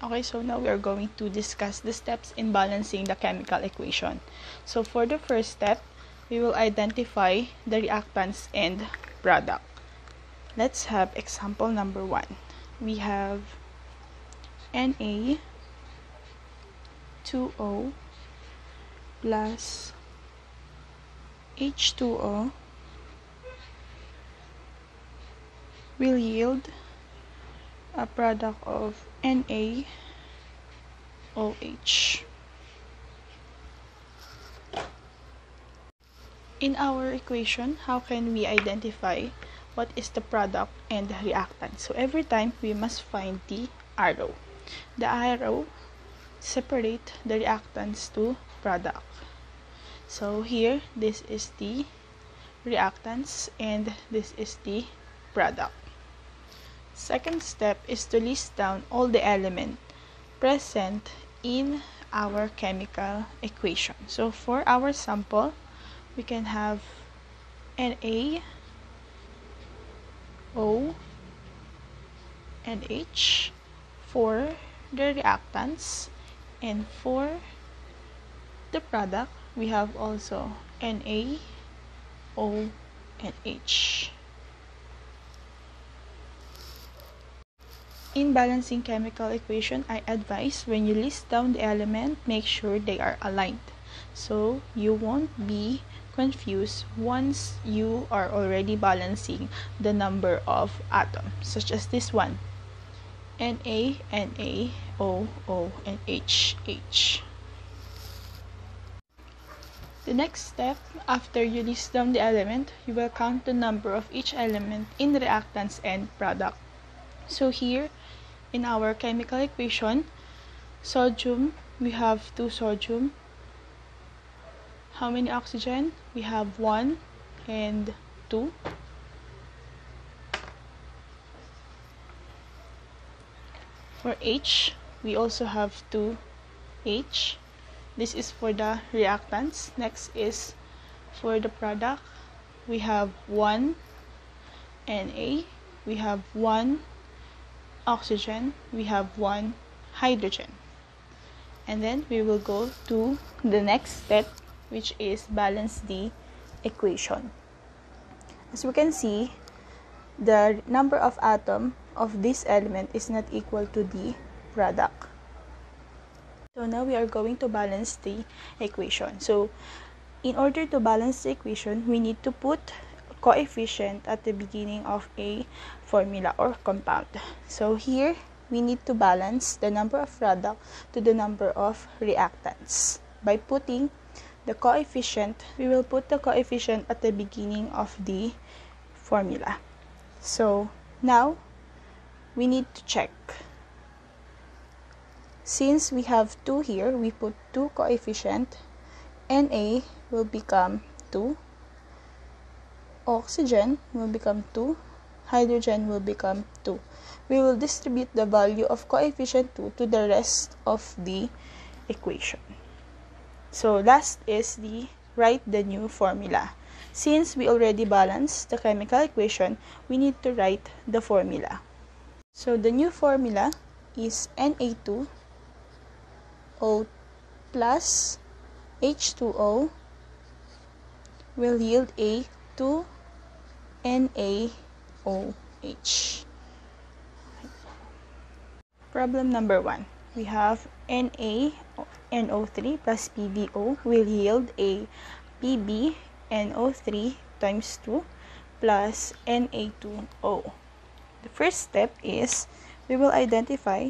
Okay, so now we are going to discuss the steps in balancing the chemical equation. So for the first step, we will identify the reactants and product. Let's have example number 1. We have Na2O plus H2O will yield a product of NaOH. In our equation, how can we identify what is the product and the reactant? So every time we must find the arrow. The arrow separate the reactants to product. So here, this is the reactants and this is the product. Second step is to list down all the elements present in our chemical equation. So for our sample, we can have Na, O, and H for the reactants, and for the product, we have also Na, O, and H. In balancing chemical equation, I advise when you list down the element, make sure they are aligned. So you won't be confused once you are already balancing the number of atoms, such as this one. Na, Na, O, O, and H, H. The next step, after you list down the element, you will count the number of each element in the reactants and product. So here, in our chemical equation, sodium, we have 2 sodium. How many oxygen? We have 1 and 2. For H, we also have 2 H. This is for the reactants. Next is for the product. We have 1 Na. We have 1 oxygen. We have 1 hydrogen. And then we will go to the next step, which is balance the equation. As we can see, the number of atoms of this element is not equal to the product. So now we are going to balance the equation. So in order to balance the equation, we need to put coefficient at the beginning of a formula or compound. So here, we need to balance the number of product to the number of reactants. By putting the coefficient, we will put the coefficient at the beginning of the formula. So now, we need to check. Since we have 2 here, we put 2 coefficient. Na will become 2. Oxygen will become 2. Hydrogen will become 2. We will distribute the value of coefficient 2 to the rest of the equation. So last is write the new formula. Since we already balanced the chemical equation, we need to write the formula. So the new formula is Na2O plus H2O will yield a 2NaOH. Problem number 1. We have NaNO3 plus PbO will yield a PbNO3 times 2 plus Na2O. The first step is we will identify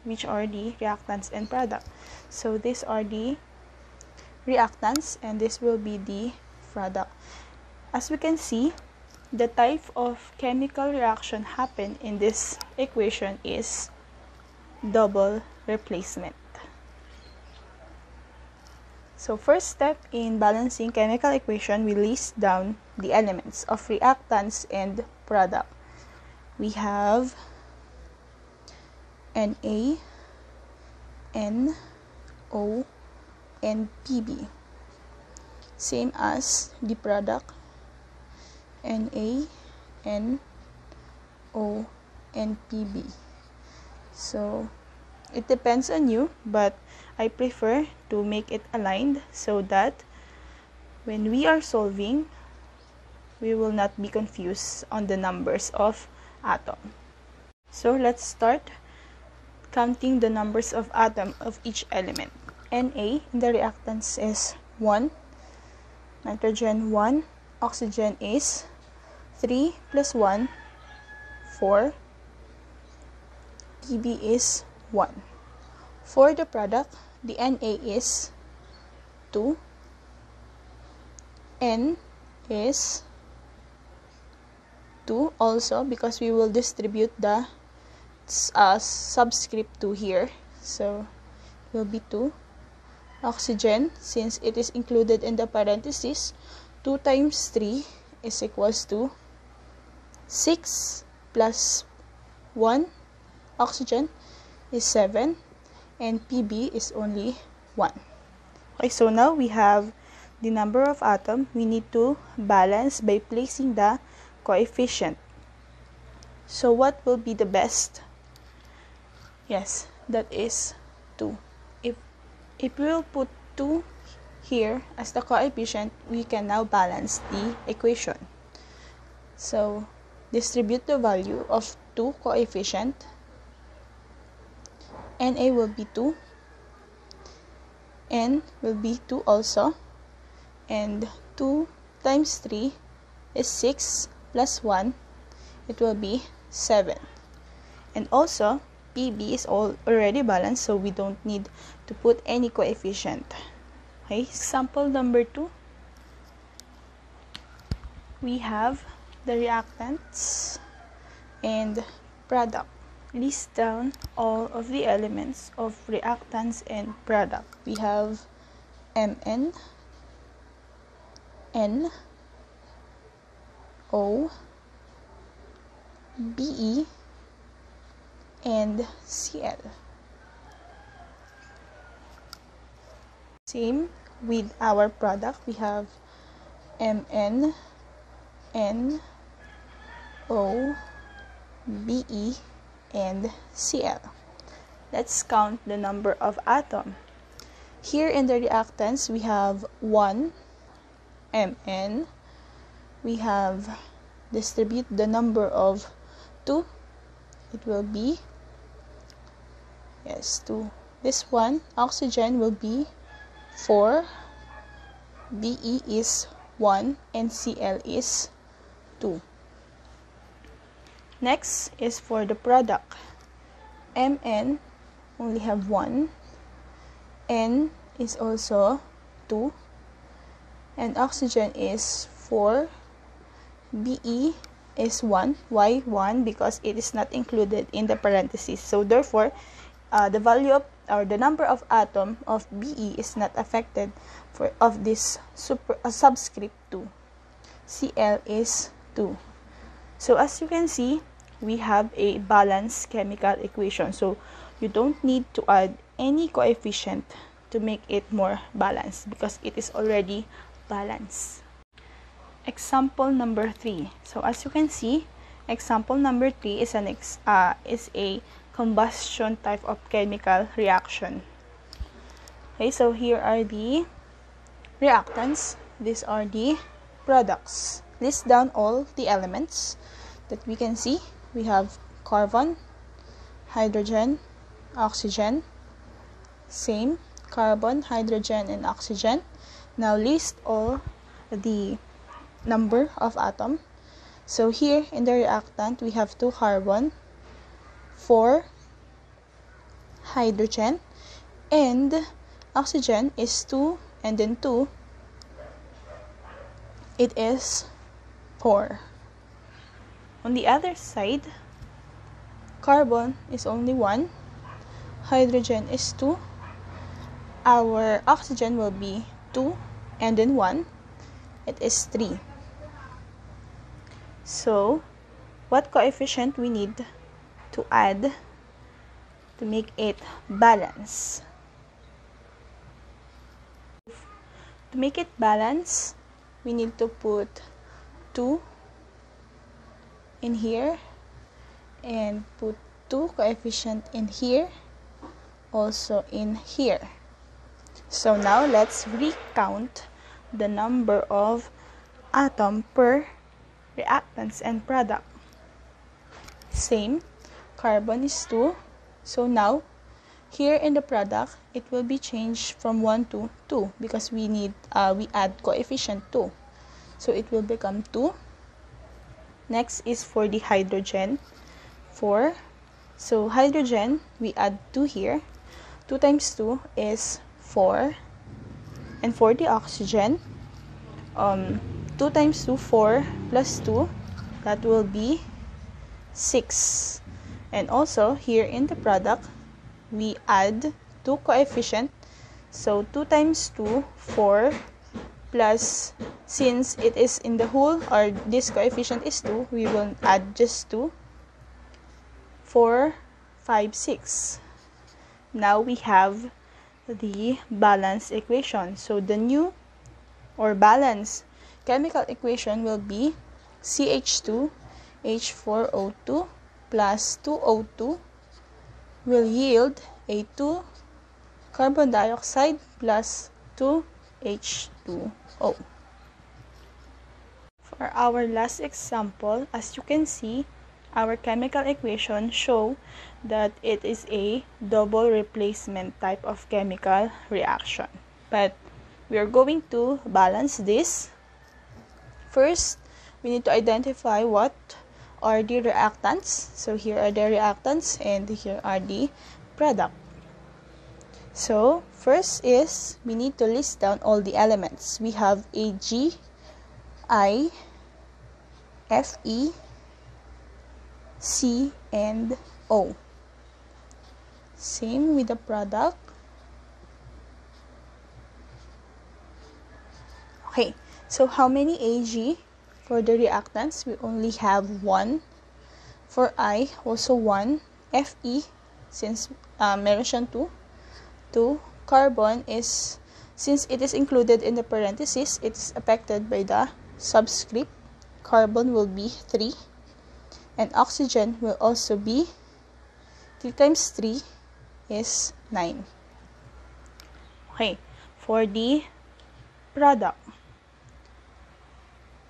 which are the reactants and product. So these are the reactants and this will be the product. As we can see, the type of chemical reaction happen in this equation is double replacement. So first step in balancing chemical equation, we list down the elements of reactants and product. We have Na, N, O, and Pb. Same as the product, Na, N, O, and Pb. So It depends on you, but I prefer to make it aligned so that when we are solving, we will not be confused on the numbers of atom. So let's start counting the numbers of atom of each element. Na in the reactants is 1, nitrogen 1, oxygen is 3 plus 1, 4, Pb is 1. For the product, the Na is 2, N is 2 also because we will distribute the subscript 2 here, so it will be 2. Oxygen, since it is included in the parenthesis, 2 times 3 is equals to 6 plus 1, oxygen is 7, and Pb is only 1. Okay, so now we have the number of atom. We need to balance by placing the coefficient. So what will be the best? Yes, that is 2. If we will put 2 here as the coefficient, we can now balance the equation. So distribute the value of 2 coefficient. Na will be 2, N will be 2 also, and 2 times 3 is 6 plus 1, it will be 7. And also, Pb is already balanced, so we don't need to put any coefficient. Okay, example number 2. We have the reactants and product. List down all of the elements of reactants and product. We have Mn, N, O, Be, and Cl. Same with our product. We have Mn, N, O, Be, and Cl. Let's count the number of atom. Here in the reactants, we have 1 Mn. We have distribute the number of 2. It will be 2. This one, oxygen, will be 4. Be is 1 and Cl is 2. Next is for the product. Mn only have 1. N is also 2. And oxygen is 4. Be is 1. Why 1? Because it is not included in the parentheses. So therefore, the value of or the number of atom of Be is not affected of this subscript 2. Cl is 2. So as you can see, we have a balanced chemical equation. So you don't need to add any coefficient to make it more balanced because it is already balanced. Example number 3. So as you can see, example number 3 is a combustion type of chemical reaction. Okay, so here are the reactants. These are the products. List down all the elements that we can see. We have carbon, hydrogen, oxygen, same, carbon, hydrogen, and oxygen. Now list all the number of atom. So here in the reactant, we have 2 carbon, 4 hydrogen, and oxygen is 2, and then 2, it is 4. On the other side, carbon is only 1, hydrogen is 2, our oxygen will be 2, and then 1, it is 3. So, what coefficient we need to add to make it balance? To make it balance, we need to put 2 in here and put 2 coefficient in here also in here. So now let's recount the number of atom per reactants and product. Same, carbon is 2. So now, here in the product, it will be changed from 1 to 2 because we add coefficient 2. So it will become 2. Next is for the hydrogen, 4. So hydrogen, we add 2 here. 2 times 2 is 4. And for the oxygen, 2 times 2, 4 plus 2, that will be 6. And also, here in the product, we add 2 coefficient. So 2 times 2, 4, plus, since it is in the whole, or this coefficient is 2, we will add just 2. 4, 5, 6. Now we have the balance equation. So the new or balanced chemical equation will be CH2H4O2 plus 2O2 will yield a 2 carbon dioxide plus 2 H2O. For our last example, as you can see, our chemical equation show that it is a double replacement type of chemical reaction. But we are going to balance this. First, we need to identify what are the reactants. So here are the reactants and here are the product. So first is we need to list down all the elements. We have Ag, I, Fe, C, and O. Same with the product. Okay, so how many Ag for the reactants? We only have 1. For I, also 1. Fe, since meron siyang 2. Carbon is, since it is included in the parenthesis, it's affected by the subscript. Carbon will be 3. And oxygen will also be 3 times 3 is 9. Okay, for the product,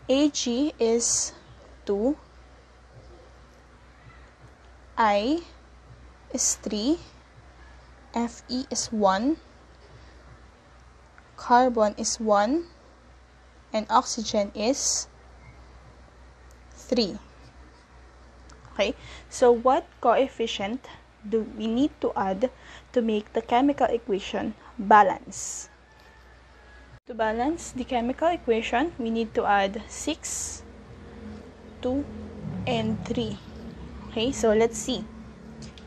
Ag is 2, I is 3, Fe is 1, carbon is 1, and oxygen is 3. Okay, so what coefficient do we need to add to make the chemical equation balance? To balance the chemical equation, we need to add 6, 2, and 3. Okay, so let's see.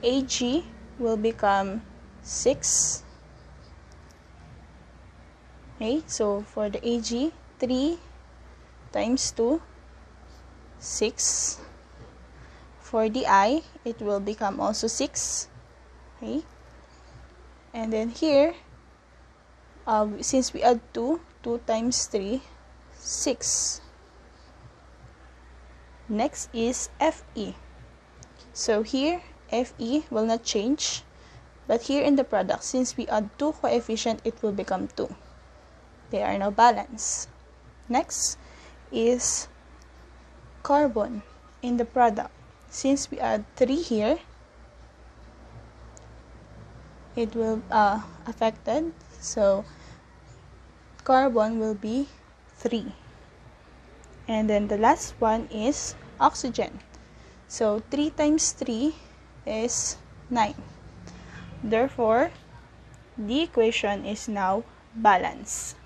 Ag will become 6. Okay, so for the Ag, 3 times 2, 6. For the I, it will become also 6. Okay, and then here, since we add 2 times 3, 6. Next is Fe. So here, Fe will not change. But here in the product, since we add 2 coefficient, it will become 2. They are now balanced. Next is carbon in the product. Since we add 3 here, it will affected. So carbon will be 3. And then the last one is oxygen. So 3 times 3 is 9. Therefore, the equation is now balanced.